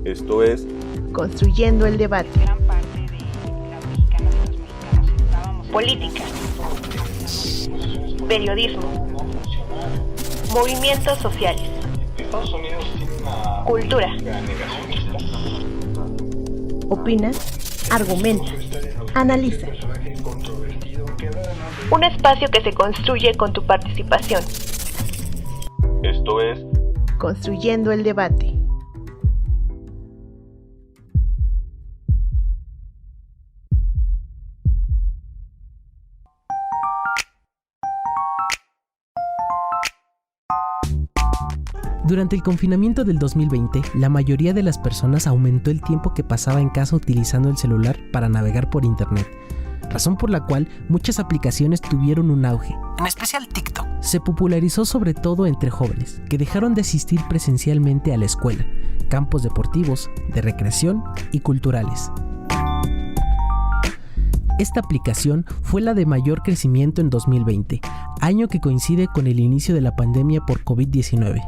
Esto es Construyendo el debate. Gran parte de las mexicanas y los mexicanos estábamos. Política, periodismo, movimientos sociales, Estados Unidos tiene una cultura. negacionista. Opina, argumenta, analiza. Un espacio que se construye con tu participación. Esto es Construyendo el debate. Durante el confinamiento del 2020, la mayoría de las personas aumentó el tiempo que pasaba en casa utilizando el celular para navegar por internet, razón por la cual muchas aplicaciones tuvieron un auge, en especial TikTok. Se popularizó sobre todo entre jóvenes, que dejaron de asistir presencialmente a la escuela, campos deportivos, de recreación y culturales. Esta aplicación fue la de mayor crecimiento en 2020, año que coincide con el inicio de la pandemia por COVID-19.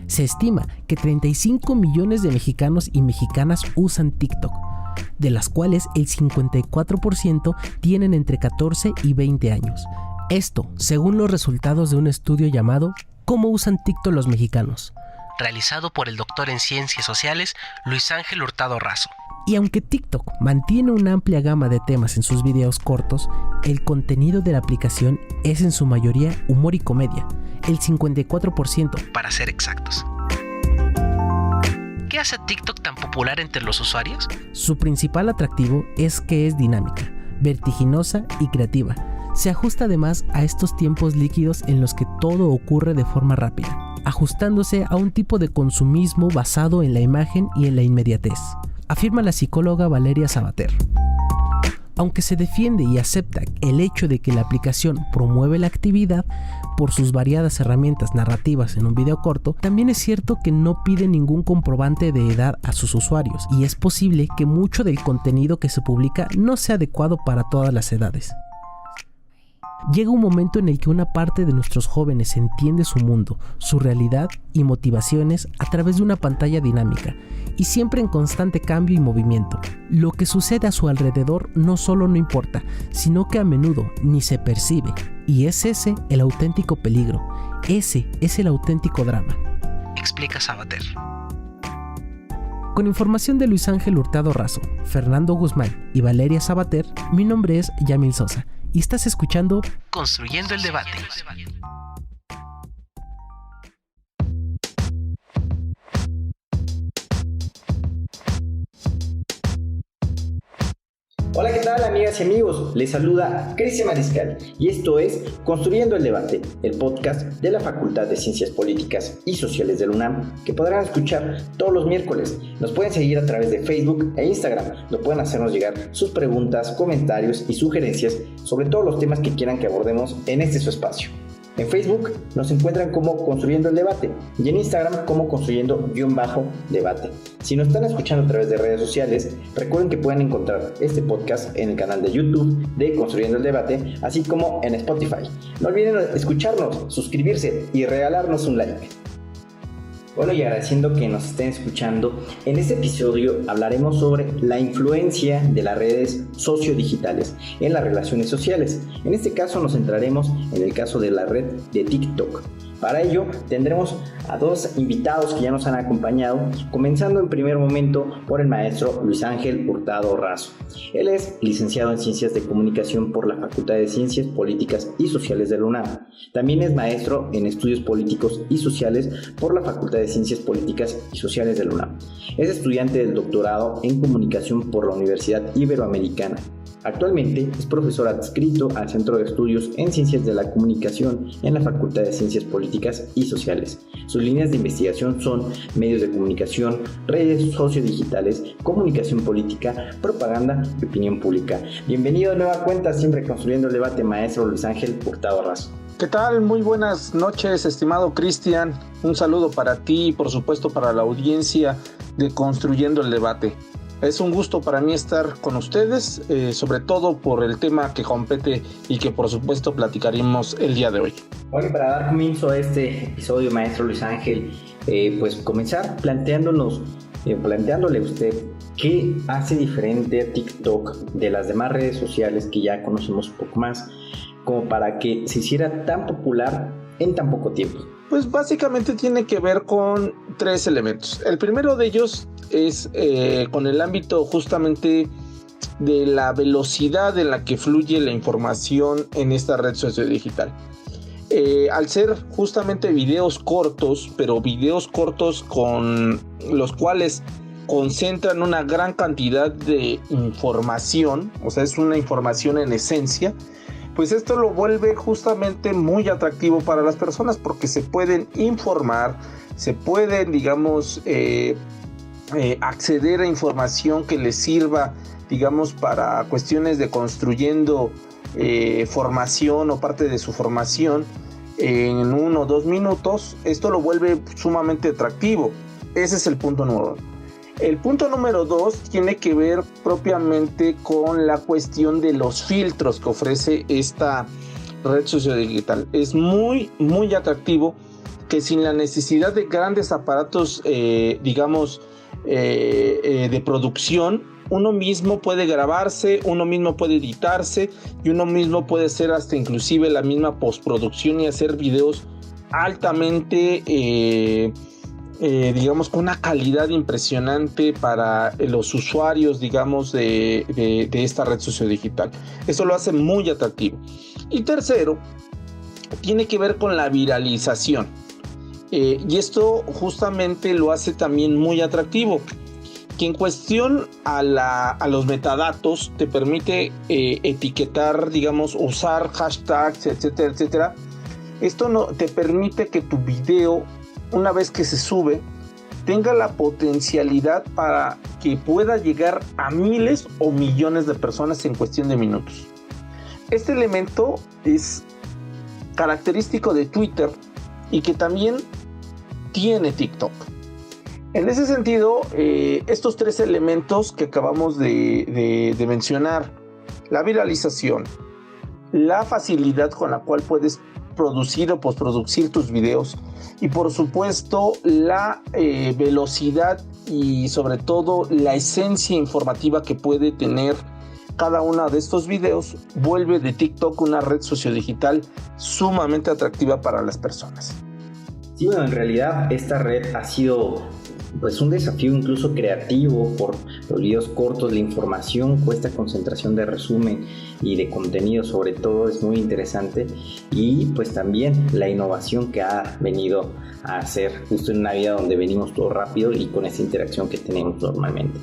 Se estima que 35 millones de mexicanos y mexicanas usan TikTok, de las cuales el 54% tienen entre 14 y 20 años. Esto, según los resultados de un estudio llamado ¿Cómo usan TikTok los mexicanos?, realizado por el doctor en Ciencias Sociales Luis Ángel Hurtado Razo. Y aunque TikTok mantiene una amplia gama de temas en sus videos cortos, el contenido de la aplicación es en su mayoría humor y comedia, el 54% para ser exactos. ¿Qué hace TikTok tan popular entre los usuarios? Su principal atractivo es que es dinámica, vertiginosa y creativa. Se ajusta además a estos tiempos líquidos en los que todo ocurre de forma rápida, ajustándose a un tipo de consumismo basado en la imagen y en la inmediatez, afirma la psicóloga Valeria Sabater. Aunque se defiende y acepta el hecho de que la aplicación promueve la actividad por sus variadas herramientas narrativas en un video corto, también es cierto que no pide ningún comprobante de edad a sus usuarios y es posible que mucho del contenido que se publica no sea adecuado para todas las edades. Llega un momento en el que una parte de nuestros jóvenes entiende su mundo, su realidad y motivaciones a través de una pantalla dinámica y siempre en constante cambio y movimiento. Lo que sucede a su alrededor no solo no importa, sino que a menudo ni se percibe, y es ese el auténtico peligro, ese es el auténtico drama, explica Sabater. Con información de Luis Ángel Hurtado Razo, Fernando Guzmán y Valeria Sabater, mi nombre es Yamil Sosa y estás escuchando Construyendo el Debate. Hola, ¿qué tal, amigas y amigos? Les saluda Cristian Mariscal y esto es Construyendo el Debate, el podcast de la Facultad de Ciencias Políticas y Sociales de la UNAM, que podrán escuchar todos los miércoles. Nos pueden seguir a través de Facebook e Instagram, no pueden hacernos llegar sus preguntas, comentarios y sugerencias sobre todos los temas que quieran que abordemos en este su espacio. En Facebook nos encuentran como Construyendo el Debate y en Instagram como Construyendo_Debate. Si nos están escuchando a través de redes sociales, recuerden que pueden encontrar este podcast en el canal de YouTube de Construyendo el Debate, así como en Spotify. No olviden escucharnos, suscribirse y regalarnos un like. Bueno, y agradeciendo que nos estén escuchando, en este episodio hablaremos sobre la influencia de las redes sociodigitales en las relaciones sociales. En este caso nos centraremos en el caso de la red de TikTok. Para ello tendremos a dos invitados que ya nos han acompañado, comenzando en primer momento por el maestro Luis Ángel Hurtado Razo. Él es licenciado en Ciencias de Comunicación por la Facultad de Ciencias Políticas y Sociales de la UNAM. También es maestro en Estudios Políticos y Sociales por la Facultad de Ciencias Políticas y Sociales de la UNAM. Es estudiante del doctorado en Comunicación por la Universidad Iberoamericana. Actualmente es profesor adscrito al Centro de Estudios en Ciencias de la Comunicación en la Facultad de Ciencias Políticas y Sociales. Sus líneas de investigación son medios de comunicación, redes sociodigitales, comunicación política, propaganda y opinión pública. Bienvenido de nueva cuenta, siempre Construyendo el Debate, maestro Luis Ángel Hurtado Razo. ¿Qué tal? Muy buenas noches, estimado Cristian. Un saludo para ti y por supuesto para la audiencia de Construyendo el Debate. Es un gusto para mí estar con ustedes, sobre todo por el tema que compete y que por supuesto platicaremos el día de hoy. Bueno, y para dar comienzo a este episodio, maestro Luis Ángel, pues comenzar planteándonos planteándole a usted qué hace diferente a TikTok de las demás redes sociales que ya conocemos un poco más, como para que se hiciera tan popular en tan poco tiempo. Pues básicamente tiene que ver con 3 elementos. El primero de ellos es con el ámbito justamente de la velocidad en la que fluye la información en esta red sociodigital. Al ser justamente videos cortos, pero videos cortos con los cuales concentran una gran cantidad de información, o sea, es una información en esencia, pues esto lo vuelve justamente muy atractivo para las personas porque se pueden informar, se pueden, digamos, acceder a información que les sirva, digamos, para cuestiones de construyendo formación o parte de su formación en 1 o 2 minutos. Esto lo vuelve sumamente atractivo. Ese es el punto número 1. El punto número 2 tiene que ver propiamente con la cuestión de los filtros que ofrece esta red sociodigital. Es muy, muy atractivo que sin la necesidad de grandes aparatos, digamos, de producción, uno mismo puede grabarse, uno mismo puede editarse y uno mismo puede hacer hasta inclusive la misma postproducción y hacer videos altamente, digamos, con una calidad impresionante para los usuarios, digamos, de esta red sociodigital. Eso lo hace muy atractivo. Y tercero, tiene que ver con la viralización. Y esto justamente lo hace también muy atractivo, que en cuestión a los metadatos te permite etiquetar, digamos, usar hashtags, etcétera, etcétera. Esto no te permite que tu video, una vez que se sube, tenga la potencialidad para que pueda llegar a miles o millones de personas en cuestión de minutos. Este elemento es característico de Twitter y que también tiene TikTok. En ese sentido, estos 3 elementos que acabamos de mencionar, la viralización, la facilidad con la cual puedes producir o postproducir tus videos y por supuesto la velocidad y sobre todo la esencia informativa que puede tener cada uno de estos videos, vuelve de TikTok una red sociodigital sumamente atractiva para las personas. Sí, bueno, en realidad esta red ha sido pues un desafío incluso creativo por los videos cortos. La información con esta concentración de resumen y de contenido sobre todo es muy interesante, y pues también la innovación que ha venido a hacer justo en una vida donde venimos todo rápido y con esa interacción que tenemos normalmente.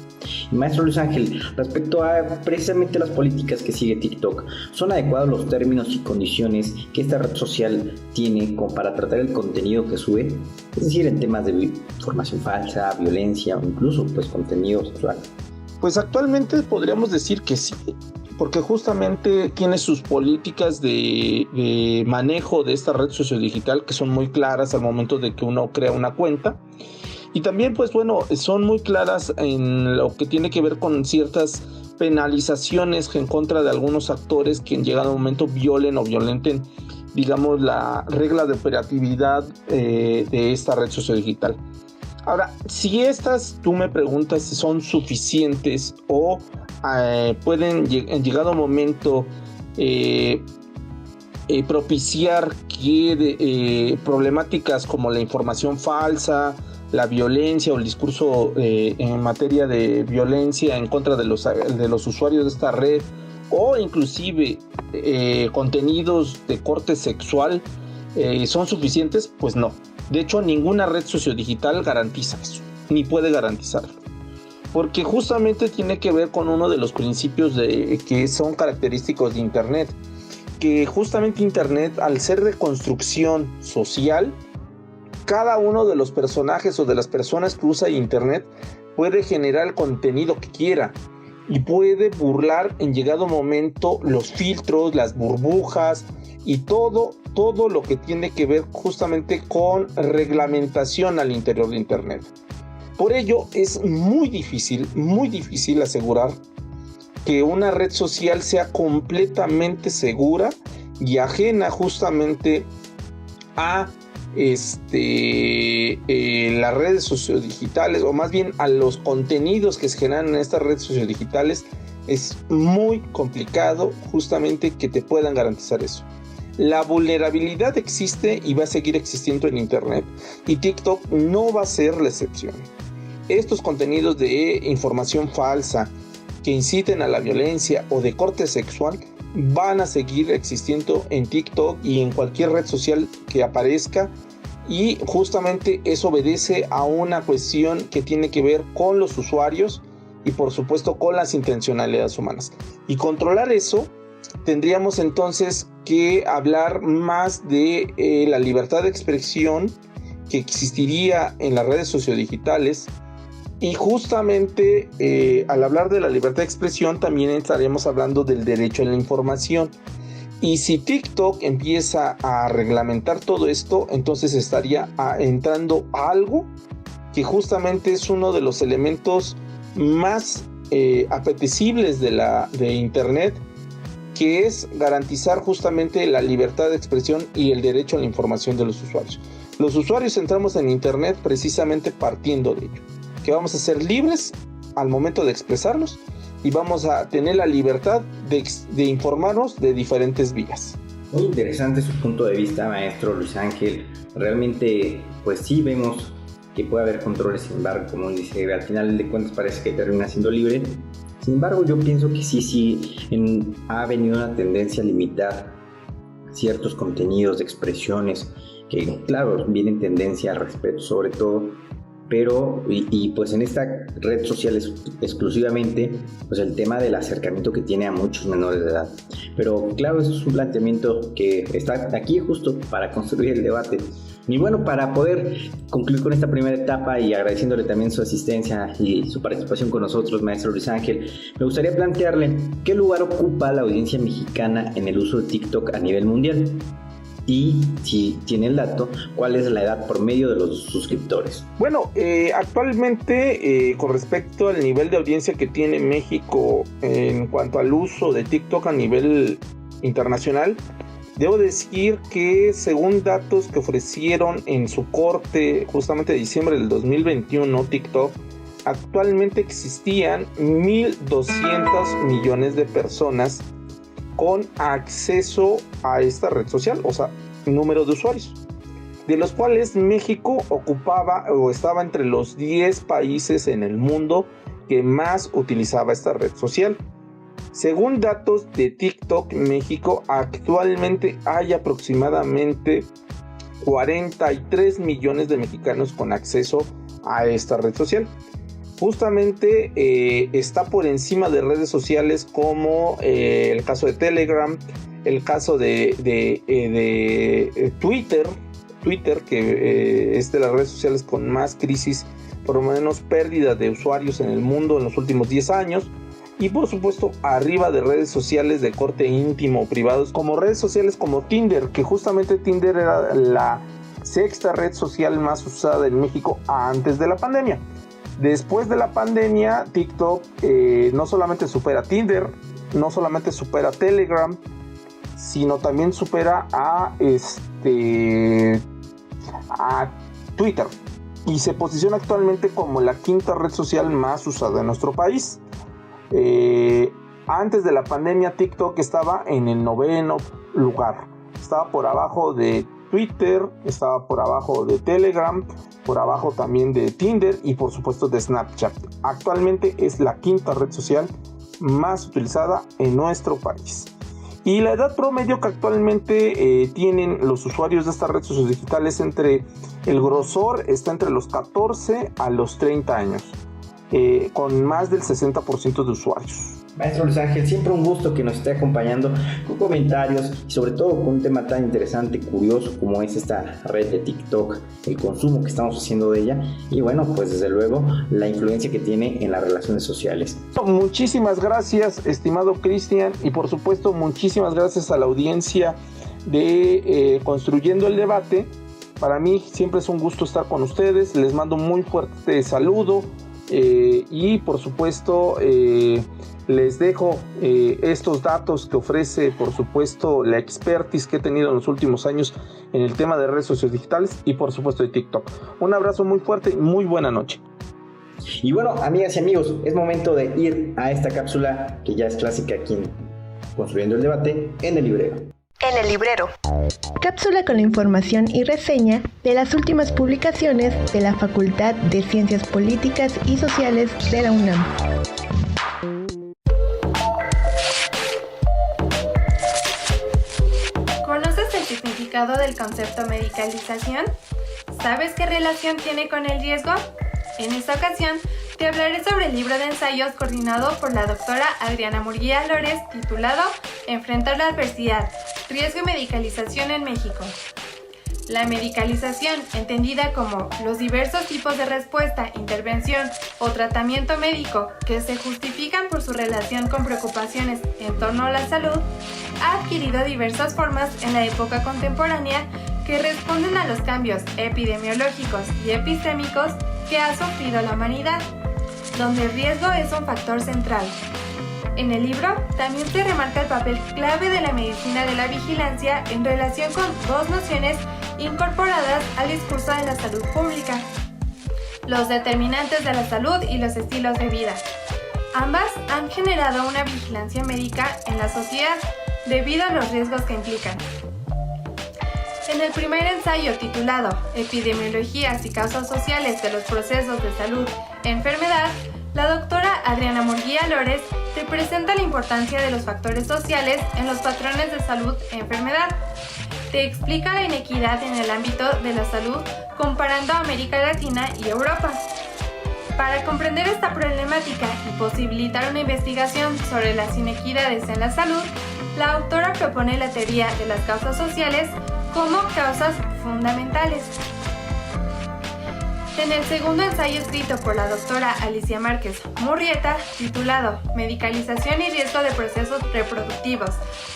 Y maestro Luis Ángel, respecto a precisamente las políticas que sigue TikTok, ¿son adecuados los términos y condiciones que esta red social tiene como para tratar el contenido que sube? Es decir, en temas de información falsa, violencia o incluso pues contenido sexual. Pues actualmente podríamos decir que sí, porque justamente tiene sus políticas de manejo de esta red sociodigital que son muy claras al momento de que uno crea una cuenta, y también pues bueno, son muy claras en lo que tiene que ver con ciertas penalizaciones en contra de algunos actores que en llegado momento violen o violenten, digamos, la regla de operatividad de esta red sociodigital. Ahora, si estas, tú me preguntas si son suficientes o pueden en llegado momento propiciar que problemáticas como la información falsa, la violencia o el discurso en materia de violencia en contra de los usuarios de esta red, o inclusive contenidos de corte sexual, son suficientes, pues no. De hecho, ninguna red sociodigital garantiza eso, ni puede garantizarlo, porque justamente tiene que ver con uno de los principios que son característicos de Internet, que justamente Internet, al ser de construcción social, cada uno de los personajes o de las personas que usa Internet puede generar el contenido que quiera y puede burlar en llegado momento los filtros, las burbujas y todo lo que tiene que ver justamente con reglamentación al interior de Internet. Por ello es muy difícil asegurar que una red social sea completamente segura y ajena justamente a las redes sociodigitales, o más bien a los contenidos que se generan en estas redes sociodigitales, es muy complicado justamente que te puedan garantizar eso. La vulnerabilidad existe y va a seguir existiendo en Internet, y TikTok no va a ser la excepción. Estos contenidos de información falsa que inciten a la violencia o de corte sexual van a seguir existiendo en TikTok y en cualquier red social que aparezca, y justamente eso obedece a una cuestión que tiene que ver con los usuarios y por supuesto con las intencionalidades humanas. Y controlar eso, tendríamos entonces que hablar más de la libertad de expresión que existiría en las redes sociodigitales. Y justamente al hablar de la libertad de expresión también estaremos hablando del derecho a la información. Y si TikTok empieza a reglamentar todo esto, entonces estaría entrando a algo que justamente es uno de los elementos más apetecibles de Internet, que es garantizar justamente la libertad de expresión y el derecho a la información de los usuarios. Los usuarios entramos en Internet precisamente partiendo de ello, que vamos a ser libres al momento de expresarnos y vamos a tener la libertad de informarnos de diferentes vías. Muy interesante su punto de vista, maestro Luis Ángel. Realmente, pues sí vemos que puede haber controles, sin embargo, como dice, al final de cuentas parece que termina siendo libre. Sin embargo, yo pienso que sí ha venido una tendencia a limitar ciertos contenidos de expresiones que, claro, vienen tendencia al respeto sobre todo, pero y pues en esta red social exclusivamente, pues el tema del acercamiento que tiene a muchos menores de edad. Pero claro, eso es un planteamiento que está aquí justo para construir el debate. Y bueno, para poder concluir con esta primera etapa y agradeciéndole también su asistencia y su participación con nosotros, maestro Luis Ángel, me gustaría plantearle qué lugar ocupa la audiencia mexicana en el uso de TikTok a nivel mundial. Y si tiene el dato, ¿cuál es la edad promedio de los suscriptores? Bueno, actualmente con respecto al nivel de audiencia que tiene México en cuanto al uso de TikTok a nivel internacional, debo decir que según datos que ofrecieron en su corte justamente de diciembre del 2021, TikTok, actualmente existían 1.200 millones de personas con acceso a esta red social, o sea, número de usuarios, de los cuales México ocupaba o estaba entre los 10 países en el mundo que más utilizaba esta red social. Según datos de TikTok México, actualmente hay aproximadamente 43 millones de mexicanos con acceso a esta red social. Justamente está por encima de redes sociales como el caso de Telegram, el caso de Twitter, que es de las redes sociales con más crisis, por lo menos pérdida de usuarios en el mundo en los últimos 10 años. Y por supuesto arriba de redes sociales de corte íntimo o privados, como redes sociales como Tinder, que justamente Tinder era la sexta red social más usada en México antes de la pandemia. Después de la pandemia, TikTok no solamente supera Tinder, no solamente supera Telegram, sino también supera a Twitter, y se posiciona actualmente como la quinta red social más usada en nuestro país. Antes de la pandemia, TikTok estaba en el 9º lugar, estaba por abajo de Twitter, estaba por abajo de Telegram, por abajo también de Tinder y por supuesto de Snapchat. Actualmente es la quinta red social más utilizada en nuestro país. Y la edad promedio que actualmente tienen los usuarios de estas redes sociodigitales, el grosor está entre los 14 a los 30 años, con más del 60% de usuarios. Maestro Luis Ángel, siempre un gusto que nos esté acompañando con comentarios y sobre todo con un tema tan interesante, curioso como es esta red de TikTok, el consumo que estamos haciendo de ella y bueno, pues desde luego la influencia que tiene en las relaciones sociales. Muchísimas gracias, estimado Cristian, y por supuesto muchísimas gracias a la audiencia de Construyendo el Debate. Para mí siempre es un gusto estar con ustedes, les mando un muy fuerte saludo, y por supuesto les dejo estos datos que ofrece por supuesto la expertise que he tenido en los últimos años en el tema de redes sociales digitales y por supuesto de TikTok. Un abrazo muy fuerte y muy buena noche. Y bueno, amigas y amigos, es momento de ir a esta cápsula que ya es clásica aquí en Construyendo el Debate en el librero. En el librero. Cápsula con la información y reseña de las últimas publicaciones de la Facultad de Ciencias Políticas y Sociales de la UNAM. ¿Conoces el significado del concepto medicalización? ¿Sabes qué relación tiene con el riesgo? En esta ocasión te hablaré sobre el libro de ensayos coordinado por la doctora Adriana Murguía Lores titulado Enfrentar la adversidad, riesgo y medicalización en México. La medicalización, entendida como los diversos tipos de respuesta, intervención o tratamiento médico que se justifican por su relación con preocupaciones en torno a la salud, ha adquirido diversas formas en la época contemporánea que responden a los cambios epidemiológicos y epistémicos que ha sufrido la humanidad, donde el riesgo es un factor central. En el libro también se remarca el papel clave de la medicina de la vigilancia en relación con dos nociones incorporadas al discurso de la salud pública: los determinantes de la salud y los estilos de vida. Ambas han generado una vigilancia médica en la sociedad debido a los riesgos que implican. En el primer ensayo titulado Epidemiologías y causas sociales de los procesos de salud e enfermedad, la doctora Adriana Murguía Lores te presenta la importancia de los factores sociales en los patrones de salud e enfermedad. Te explica la inequidad en el ámbito de la salud comparando a América Latina y Europa. Para comprender esta problemática y posibilitar una investigación sobre las inequidades en la salud, la autora propone la teoría de las causas sociales como causas fundamentales. En el segundo ensayo escrito por la doctora Alicia Márquez Murrieta, titulado Medicalización y riesgo de procesos reproductivos,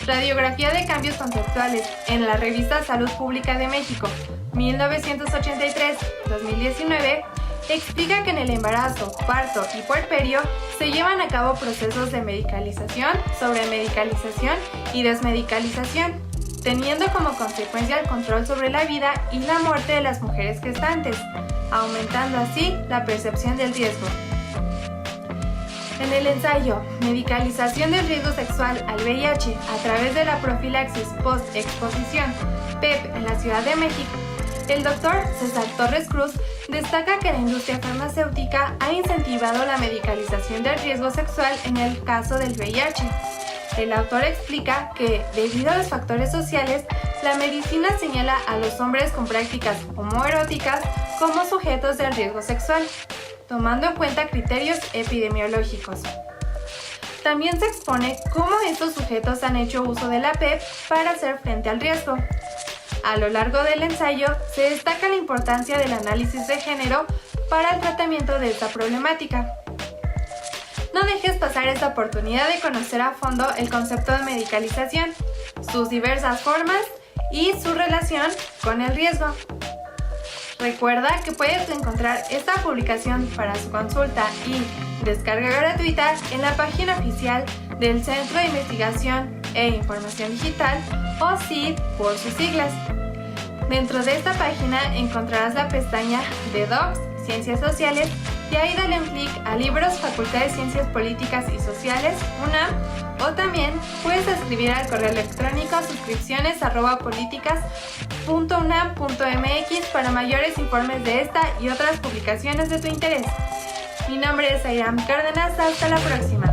radiografía de cambios conceptuales en la revista Salud Pública de México, 1983-2019, explica que en el embarazo, parto y puerperio se llevan a cabo procesos de medicalización, sobremedicalización y desmedicalización, teniendo como consecuencia el control sobre la vida y la muerte de las mujeres gestantes, aumentando así la percepción del riesgo. En el ensayo Medicalización del riesgo sexual al VIH a través de la profilaxis post-exposición, PEP, en la Ciudad de México, el doctor César Torres Cruz destaca que la industria farmacéutica ha incentivado la medicalización del riesgo sexual en el caso del VIH. El autor explica que, debido a los factores sociales, la medicina señala a los hombres con prácticas homoeróticas como sujetos del riesgo sexual, tomando en cuenta criterios epidemiológicos. También se expone cómo estos sujetos han hecho uso de la PEP para hacer frente al riesgo. A lo largo del ensayo se destaca la importancia del análisis de género para el tratamiento de esta problemática. No dejes pasar esta oportunidad de conocer a fondo el concepto de medicalización, sus diversas formas y su relación con el riesgo. Recuerda que puedes encontrar esta publicación para su consulta y descarga gratuita en la página oficial del Centro de Investigación e Información Digital, o CID por sus siglas. Dentro de esta página encontrarás la pestaña de Docs, Ciencias Sociales, y ahí dale un clic a Libros, Facultad de Ciencias Políticas y Sociales, UNAM, o también puedes escribir al correo electrónico suscripciones@políticas.unam.mx para mayores informes de esta y otras publicaciones de tu interés. Mi nombre es Airam Cárdenas, hasta la próxima.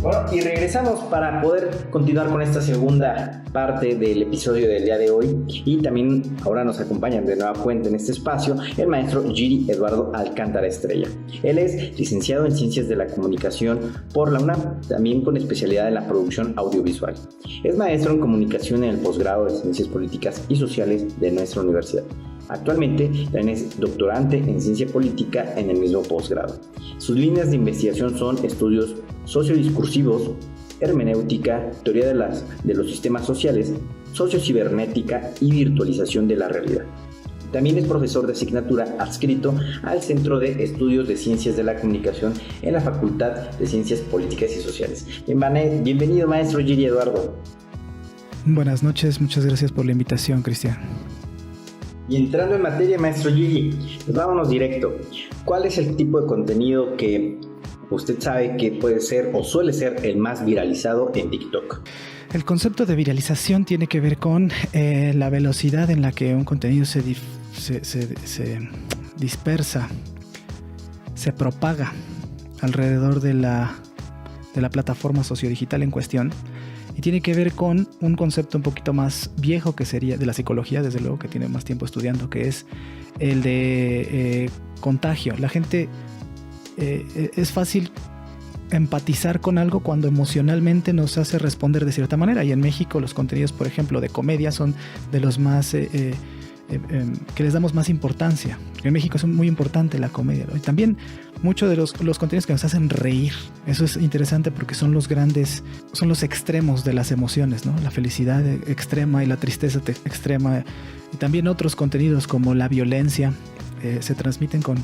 Bueno, y regresamos para poder continuar con esta segunda parte del episodio del día de hoy. Y también ahora nos acompañan de nueva cuenta en este espacio el maestro Giri Eduardo Alcántara Estrella. Él es licenciado en Ciencias de la Comunicación por la UNAM, también con especialidad en la producción audiovisual. Es maestro en Comunicación en el posgrado de Ciencias Políticas y Sociales de nuestra universidad. Actualmente también es doctorante en Ciencia Política en el mismo posgrado. Sus líneas de investigación son estudios sociodiscursivos, hermenéutica, teoría de los sistemas sociales, sociocibernética y virtualización de la realidad. También es profesor de asignatura adscrito al Centro de Estudios de Ciencias de la Comunicación en la Facultad de Ciencias Políticas y Sociales. Bienvenido, maestro Giri Eduardo. Buenas noches, muchas gracias por la invitación, Cristian. Y entrando en materia, maestro Giri, pues vámonos directo. ¿Cuál es el tipo de contenido que usted sabe que puede ser o suele ser el más viralizado en TikTok? El concepto de viralización tiene que ver con la velocidad en la que un contenido se dispersa, se propaga alrededor de la plataforma sociodigital en cuestión, y tiene que ver con un concepto un poquito más viejo que sería de la psicología, desde luego, que tiene más tiempo estudiando, que es el de contagio. La gente es fácil empatizar con algo cuando emocionalmente nos hace responder de cierta manera, y en México los contenidos, por ejemplo, de comedia son de los más que les damos más importancia. En México es muy importante la comedia, ¿no? Y también muchos de los contenidos que nos hacen reír. Eso es interesante porque son los extremos de las emociones, ¿no? La felicidad extrema y la tristeza extrema. Y también otros contenidos como la violencia se transmiten con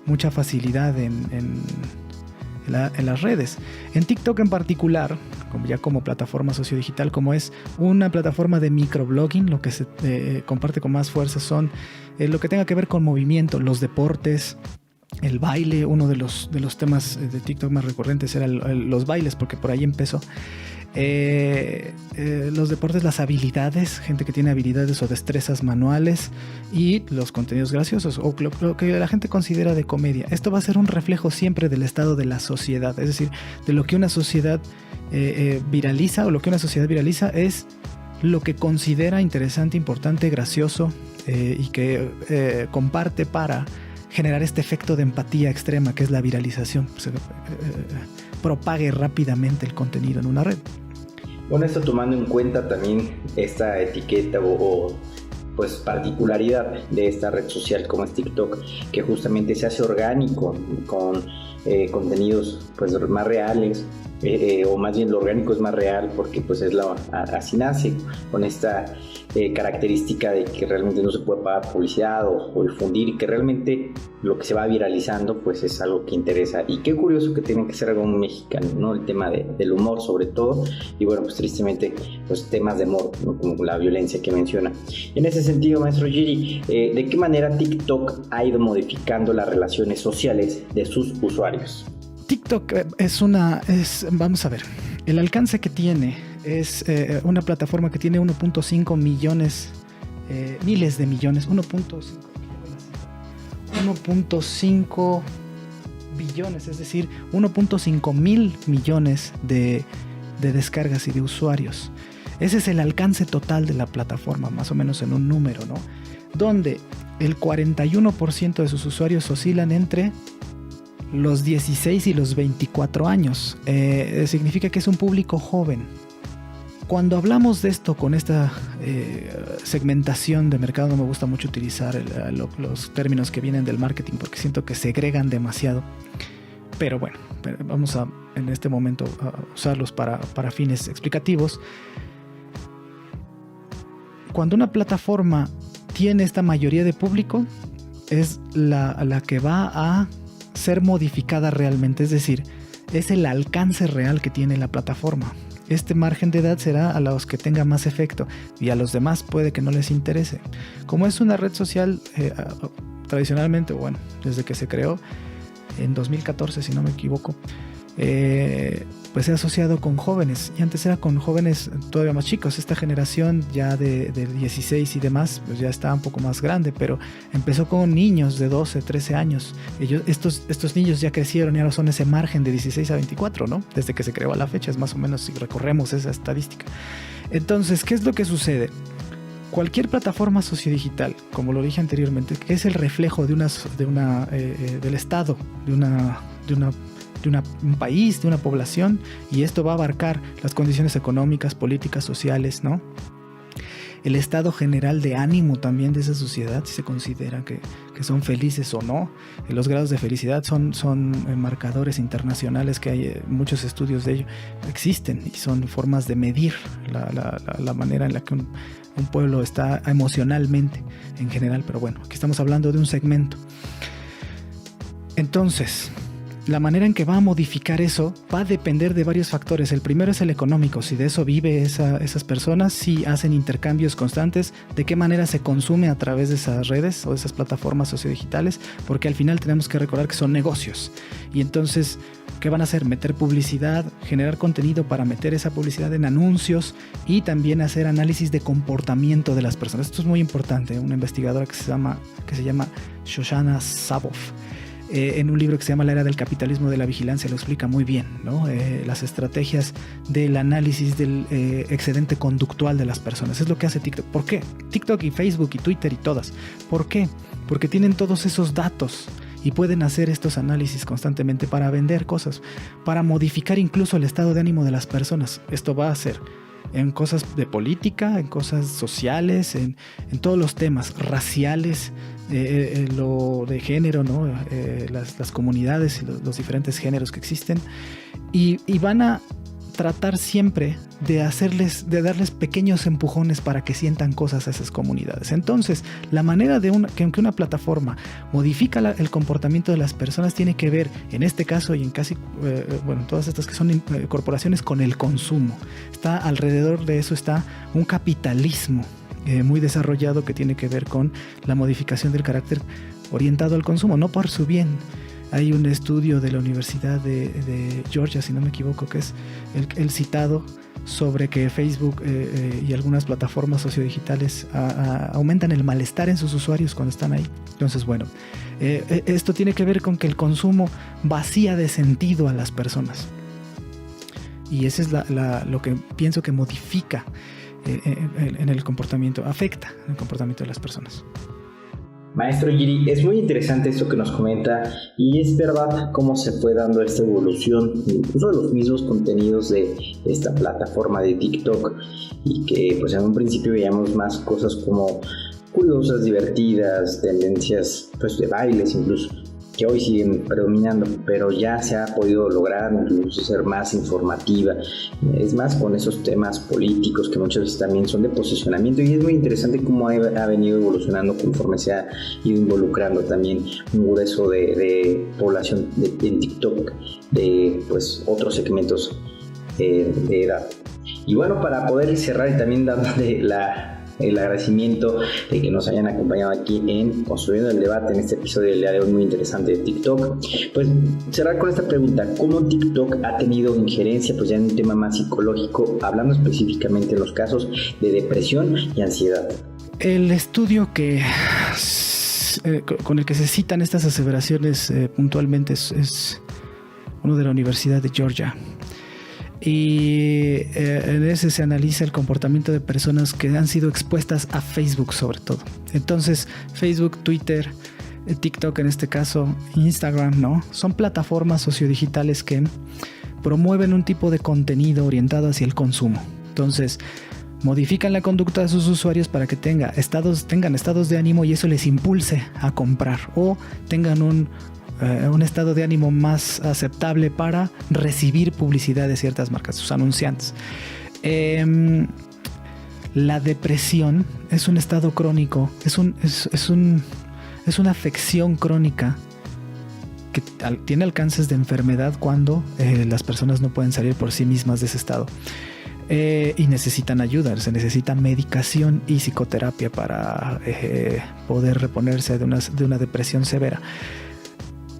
mucha facilidad en las redes. En TikTok en particular, como plataforma sociodigital, como es una plataforma de microblogging, lo que se comparte con más fuerza son lo que tenga que ver con movimiento, los deportes, el baile. Uno de los temas de TikTok más recurrentes era los bailes, porque por ahí empezó. Los deportes, las habilidades, gente que tiene habilidades o destrezas manuales, y los contenidos graciosos o lo que la gente considera de comedia. Esto va a ser un reflejo siempre del estado de la sociedad, es decir, de lo que una sociedad viraliza, o lo que una sociedad viraliza es lo que considera interesante, importante, gracioso, y que comparte para generar este efecto de empatía extrema que es la viralización. Se propague rápidamente el contenido en una red. Bueno, esto tomando en cuenta también esta etiqueta o pues particularidad de esta red social como es TikTok, que justamente se hace orgánico con contenidos pues más reales, o más bien lo orgánico es más real porque pues así nace, con esta característica de que realmente no se puede pagar publicidad o difundir, y que realmente lo que se va viralizando pues es algo que interesa. Y qué curioso que tiene que ser algo mexicano, ¿no? El tema del humor sobre todo, y bueno, pues tristemente pues temas de humor, ¿no? Como la violencia que menciona. En ese sentido, maestro Giri, ¿de qué manera TikTok ha ido modificando las relaciones sociales de sus usuarios? TikTok vamos a ver, el alcance que tiene es una plataforma que tiene 1.5 millones, miles de millones, 1.5 billones, es decir, 1.5 mil millones de descargas y de usuarios. Ese es el alcance total de la plataforma, más o menos en un número, ¿no? Donde el 41% de sus usuarios oscilan entre los 16 y los 24 años. Significa que es un público joven. Cuando hablamos de esto con esta segmentación de mercado, no me gusta mucho utilizar los términos que vienen del marketing porque siento que segregan demasiado. Pero bueno, vamos en este momento a usarlos para fines explicativos. Cuando una plataforma tiene esta mayoría de público, es la que va a ser modificada realmente, es decir, es el alcance real que tiene la plataforma. Este margen de edad será a los que tenga más efecto, y a los demás puede que no les interese. Como es una red social tradicionalmente, bueno, desde que se creó en 2014, si no me equivoco, pues se ha asociado con jóvenes, y antes era con jóvenes todavía más chicos. Esta generación ya de 16 y demás pues ya está un poco más grande, pero empezó con niños de 12, 13 años. Estos niños ya crecieron y ahora son ese margen de 16 a 24, ¿no? Desde que se creó a la fecha, es más o menos si recorremos esa estadística. Entonces, ¿qué es lo que sucede? Cualquier plataforma sociodigital, como lo dije anteriormente, que es el reflejo del estado de un país, de una población, y esto va a abarcar las condiciones económicas, políticas, sociales, ¿no? El estado general de ánimo también de esa sociedad, si se considera que que son felices o no. Los grados de felicidad son marcadores internacionales que hay muchos estudios de ello. Existen y son formas de medir la manera en la que un pueblo está emocionalmente en general. Pero bueno, aquí estamos hablando de un segmento. Entonces, la manera en que va a modificar eso va a depender de varios factores. El primero es el económico. Si de eso vive esas personas, si hacen intercambios constantes, de qué manera se consume a través de esas redes o de esas plataformas sociodigitales, porque al final tenemos que recordar que son negocios. Y entonces, ¿qué van a hacer? Meter publicidad, generar contenido para meter esa publicidad en anuncios y también hacer análisis de comportamiento de las personas. Esto es muy importante. Una investigadora que se llama Shoshana Zuboff, en un libro que se llama La Era del Capitalismo de la Vigilancia, lo explica muy bien, ¿no? Las estrategias del análisis del excedente conductual de las personas. Es lo que hace TikTok. ¿Por qué? TikTok y Facebook y Twitter y todas. ¿Por qué? Porque tienen todos esos datos y pueden hacer estos análisis constantemente para vender cosas, para modificar incluso el estado de ánimo de las personas. Esto va a ser en cosas de política, en cosas sociales, en todos los temas raciales, lo de género, ¿no? Las comunidades y los diferentes géneros que existen, y van a tratar siempre de darles pequeños empujones para que sientan cosas a esas comunidades. Entonces, la manera que una plataforma modifica el comportamiento de las personas tiene que ver, en este caso y en casi, todas estas que son corporaciones, con el consumo. Alrededor de eso está un capitalismo muy desarrollado que tiene que ver con la modificación del carácter orientado al consumo, no por su bien. Hay un estudio de la Universidad de Georgia, si no me equivoco, que es el citado sobre que Facebook y algunas plataformas sociodigitales aumentan el malestar en sus usuarios cuando están ahí. Entonces, bueno, esto tiene que ver con que el consumo vacía de sentido a las personas. Y eso es lo que pienso que modifica en el comportamiento, afecta el comportamiento de las personas. Maestro Giri, es muy interesante esto que nos comenta, y es verdad cómo se fue dando esta evolución incluso de los mismos contenidos de esta plataforma de TikTok, y que pues en un principio veíamos más cosas como curiosas, divertidas, tendencias pues de bailes incluso, que hoy siguen predominando, pero ya se ha podido lograr incluso ser más informativa, es más con esos temas políticos que muchas veces también son de posicionamiento, y es muy interesante cómo ha venido evolucionando conforme se ha ido involucrando también un grueso de población en TikTok, de pues otros segmentos de edad. Y bueno, para poder cerrar y también dándole el agradecimiento de que nos hayan acompañado aquí en Construyendo el Debate en este episodio del día de hoy muy interesante de TikTok, pues cerrar con esta pregunta: ¿cómo TikTok ha tenido injerencia pues ya en un tema más psicológico, hablando específicamente en los casos de depresión y ansiedad? El estudio con el que se citan estas aseveraciones puntualmente es uno de la Universidad de Georgia. Y en ese se analiza el comportamiento de personas que han sido expuestas a Facebook sobre todo. Entonces, Facebook, Twitter, TikTok en este caso, Instagram, ¿no? Son plataformas sociodigitales que promueven un tipo de contenido orientado hacia el consumo. Entonces, modifican la conducta de sus usuarios para que tengan estados de ánimo, y eso les impulse a comprar, o tengan un estado de ánimo más aceptable para recibir publicidad de ciertas marcas, sus anunciantes. La depresión es un estado crónico, es una afección crónica que tiene alcances de enfermedad cuando las personas no pueden salir por sí mismas de ese estado. Y necesitan ayuda, se necesita medicación y psicoterapia para poder reponerse de una depresión severa.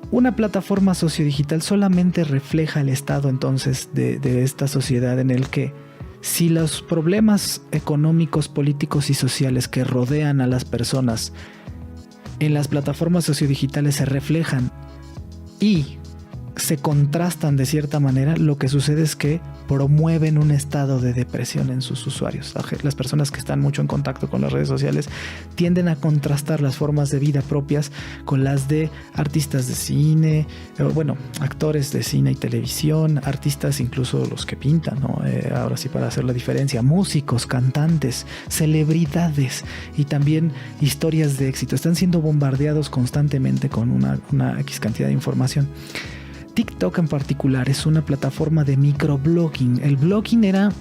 Una plataforma sociodigital solamente refleja el estado entonces de esta sociedad, en el que si los problemas económicos, políticos y sociales que rodean a las personas en las plataformas sociodigitales se reflejan y se contrastan de cierta manera, lo que sucede es que promueven un estado de depresión en sus usuarios. Las personas que están mucho en contacto con las redes sociales tienden a contrastar las formas de vida propias con las de artistas de cine, actores de cine y televisión, artistas incluso los que pintan, ¿no? Ahora sí, para hacer la diferencia, músicos, cantantes, celebridades y también historias de éxito. Están siendo bombardeados constantemente con una X cantidad de información. TikTok en particular es una plataforma de microblogging. El blogging era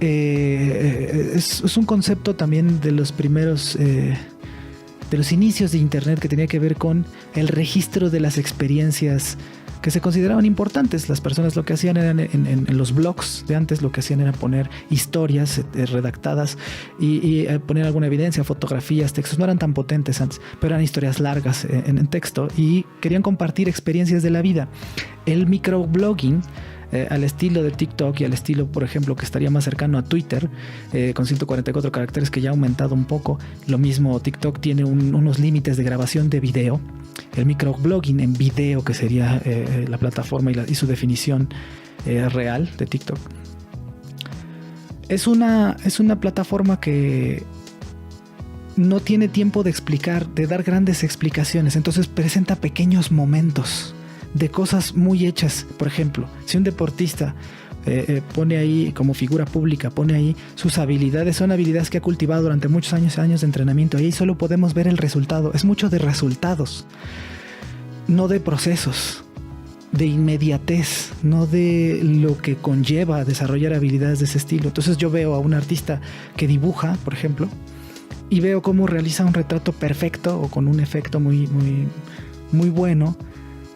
es un concepto también de los primeros de los inicios de internet, que tenía que ver con el registro de las experiencias que se consideraban importantes. Las personas lo que hacían eran en los blogs de antes, lo que hacían era poner historias redactadas y poner alguna evidencia, fotografías, textos. No eran tan potentes antes, pero eran historias largas en texto y querían compartir experiencias de la vida. El microblogging, al estilo de TikTok y al estilo, por ejemplo, que estaría más cercano a Twitter, con 144 caracteres, que ya ha aumentado un poco. Lo mismo, TikTok tiene unos límites de grabación de video. El microblogging en video, que sería la plataforma y su definición real de TikTok, es una plataforma que no tiene tiempo de explicar, de dar grandes explicaciones. Entonces presenta pequeños momentos de cosas muy hechas. Por ejemplo, si un deportista pone ahí como figura pública, pone ahí sus habilidades, son habilidades que ha cultivado durante muchos años de entrenamiento, y ahí solo podemos ver el resultado. Es mucho de resultados, no de procesos, de inmediatez, no de lo que conlleva desarrollar habilidades de ese estilo. Entonces yo veo a un artista que dibuja, por ejemplo, y veo cómo realiza un retrato perfecto o con un efecto muy, muy, muy bueno,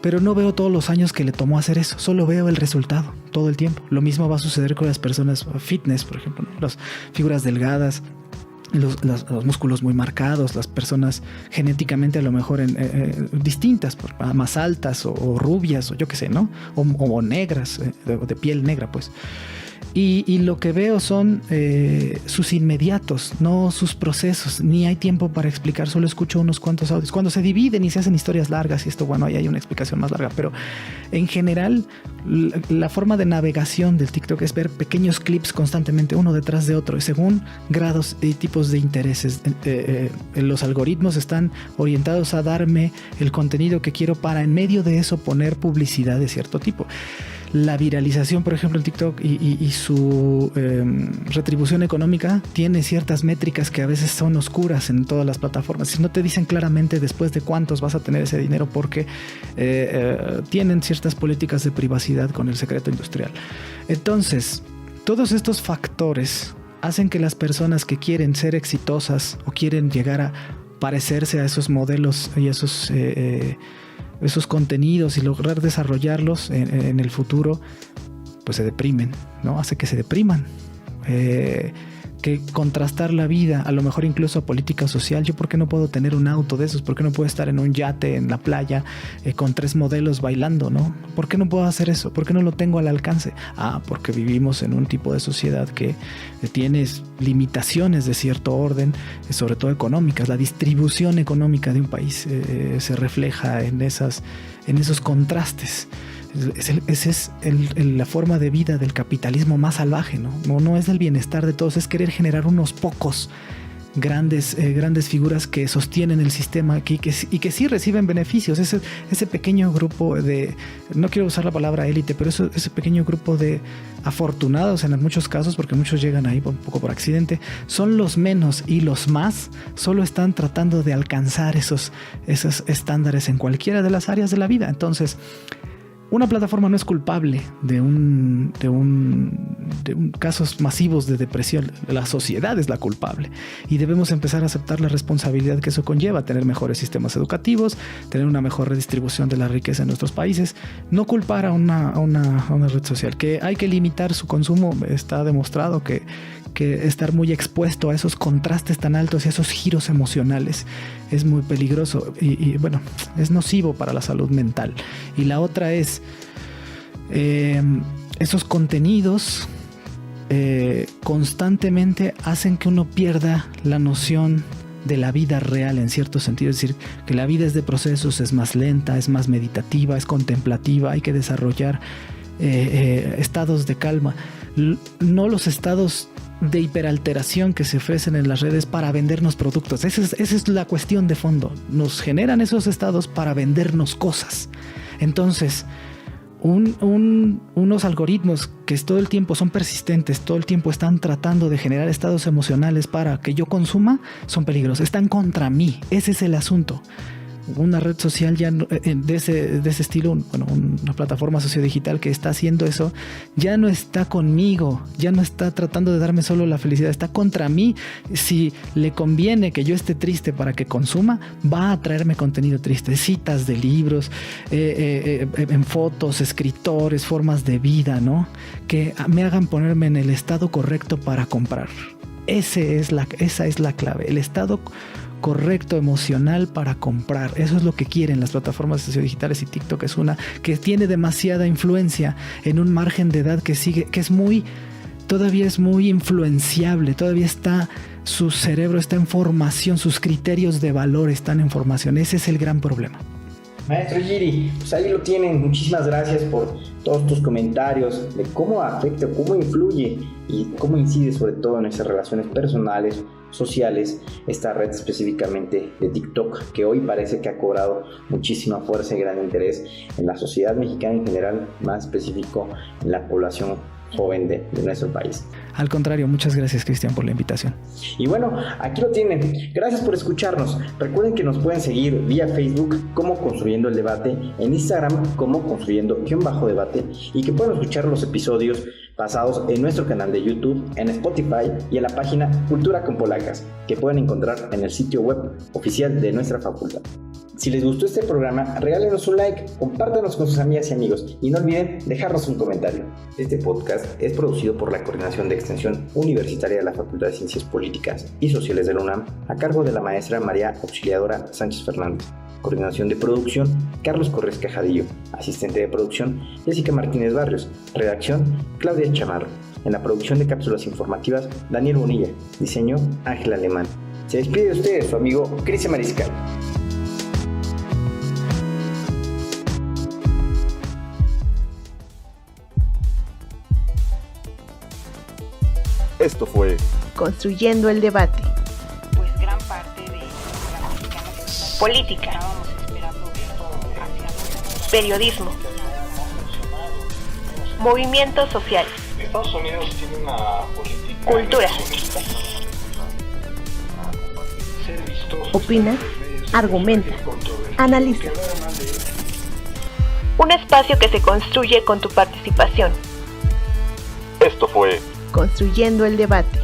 pero no veo todos los años que le tomó hacer eso, solo veo el resultado todo el tiempo. Lo mismo va a suceder con las personas fitness, por ejemplo, ¿no? Las figuras delgadas, los músculos muy marcados, las personas genéticamente a lo mejor distintas, más altas o rubias, o yo qué sé, ¿no? O negras, de piel negra, pues. Y lo que veo son sus inmediatos, no sus procesos. Ni hay tiempo para explicar, solo escucho unos cuantos audios. Cuando se dividen y se hacen historias largas, y esto, bueno, ahí hay una explicación más larga, pero en general la forma de navegación del TikTok es ver pequeños clips constantemente, uno detrás de otro, y según grados y tipos de intereses. Los algoritmos están orientados a darme el contenido que quiero, para en medio de eso poner publicidad de cierto tipo. La viralización, por ejemplo, en TikTok y su retribución económica tiene ciertas métricas que a veces son oscuras en todas las plataformas. Si no te dicen claramente después de cuántos vas a tener ese dinero, porque tienen ciertas políticas de privacidad con el secreto industrial. Entonces, todos estos factores hacen que las personas que quieren ser exitosas o quieren llegar a parecerse a esos modelos y a esos contenidos y lograr desarrollarlos en el futuro, pues se deprimen, ¿no? Hace que se depriman. Que contrastar la vida, a lo mejor incluso política social. Yo, ¿por qué no puedo tener un auto de esos? ¿Por qué no puedo estar en un yate en la playa con 3 modelos bailando, ¿no? ¿Por qué no puedo hacer eso? ¿Por qué no lo tengo al alcance? Porque vivimos en un tipo de sociedad que tiene limitaciones de cierto orden, sobre todo económicas. La distribución económica de un país se refleja en esos contrastes. Esa es la forma de vida del capitalismo más salvaje, ¿no? No es del bienestar de todos, es querer generar unos pocos grandes figuras que sostienen el sistema y que sí reciben beneficios. Ese pequeño grupo de, no quiero usar la palabra élite, pero ese pequeño grupo de afortunados en muchos casos, porque muchos llegan ahí un poco por accidente, son los menos, y los más solo están tratando de alcanzar esos estándares en cualquiera de las áreas de la vida. Entonces, una plataforma no es culpable de casos masivos de depresión. La sociedad es la culpable, y debemos empezar a aceptar la responsabilidad que eso conlleva: tener mejores sistemas educativos, tener una mejor redistribución de la riqueza en nuestros países. No culpar a una red social. Que hay que limitar su consumo, está demostrado que estar muy expuesto a esos contrastes tan altos y a esos giros emocionales es muy peligroso y bueno, es nocivo para la salud mental. Y la otra es esos contenidos constantemente hacen que uno pierda la noción de la vida real en cierto sentido, es decir, que la vida es de procesos, es más lenta, es más meditativa, es contemplativa, hay que desarrollar estados de calma, no los estados de hiperalteración que se ofrecen en las redes para vendernos productos. Esa es la cuestión de fondo. Nos generan esos estados para vendernos cosas. Entonces, unos algoritmos que todo el tiempo son persistentes, todo el tiempo están tratando de generar estados emocionales para que yo consuma, son peligrosos, están contra mí. Ese es el asunto. Una red social ya de ese estilo, una plataforma sociodigital que está haciendo eso, ya no está conmigo, ya no está tratando de darme solo la felicidad, está contra mí. Si le conviene que yo esté triste para que consuma, va a traerme contenido triste, citas de libros, en fotos, escritores, formas de vida, ¿no? Que me hagan ponerme en el estado correcto para comprar. Esa es la clave, el estado correcto emocional para comprar. Eso es lo que quieren las plataformas sociodigitales, y TikTok es una que tiene demasiada influencia en un margen de edad que todavía es muy influenciable, todavía su cerebro está en formación, sus criterios de valor están en formación. Ese es el gran problema. Maestro Giri, pues ahí lo tienen. Muchísimas gracias por todos tus comentarios de cómo afecta, cómo influye y cómo incide sobre todo en nuestras relaciones personales, sociales, esta red específicamente de TikTok, que hoy parece que ha cobrado muchísima fuerza y gran interés en la sociedad mexicana en general, más específico en la población joven de nuestro país. Al contrario, muchas gracias, Cristian, por la invitación. Y bueno, aquí lo tienen. Gracias por escucharnos. Recuerden que nos pueden seguir vía Facebook como Construyendo el Debate, en Instagram como Construyendo_Debate, y que pueden escuchar los episodios pasados en nuestro canal de YouTube, en Spotify y en la página Cultura con Polacas, que pueden encontrar en el sitio web oficial de nuestra facultad. Si les gustó este programa, regálenos un like, compártanos con sus amigas y amigos y no olviden dejarnos un comentario. Este podcast es producido por la Coordinación de Extensión Universitaria de la Facultad de Ciencias Políticas y Sociales de la UNAM, a cargo de la maestra María Auxiliadora Sánchez Fernández. Coordinación de producción, Carlos Corrés Cajadillo. Asistente de producción, Jessica Martínez Barrios. Redacción, Claudia Chamarro. En la producción de cápsulas informativas, Daniel Bonilla. Diseño, Ángel Alemán. Se despide de ustedes su amigo Cristian Mariscal. Esto fue Construyendo el Debate. Pues gran parte de la mexicana política. Estábamos esperando esto periodismo. Movimientos sociales. Estados Unidos tiene una política Cultura. Opina, argumenta, analiza. Un espacio que se construye con tu participación. Esto fue Construyendo el Debate.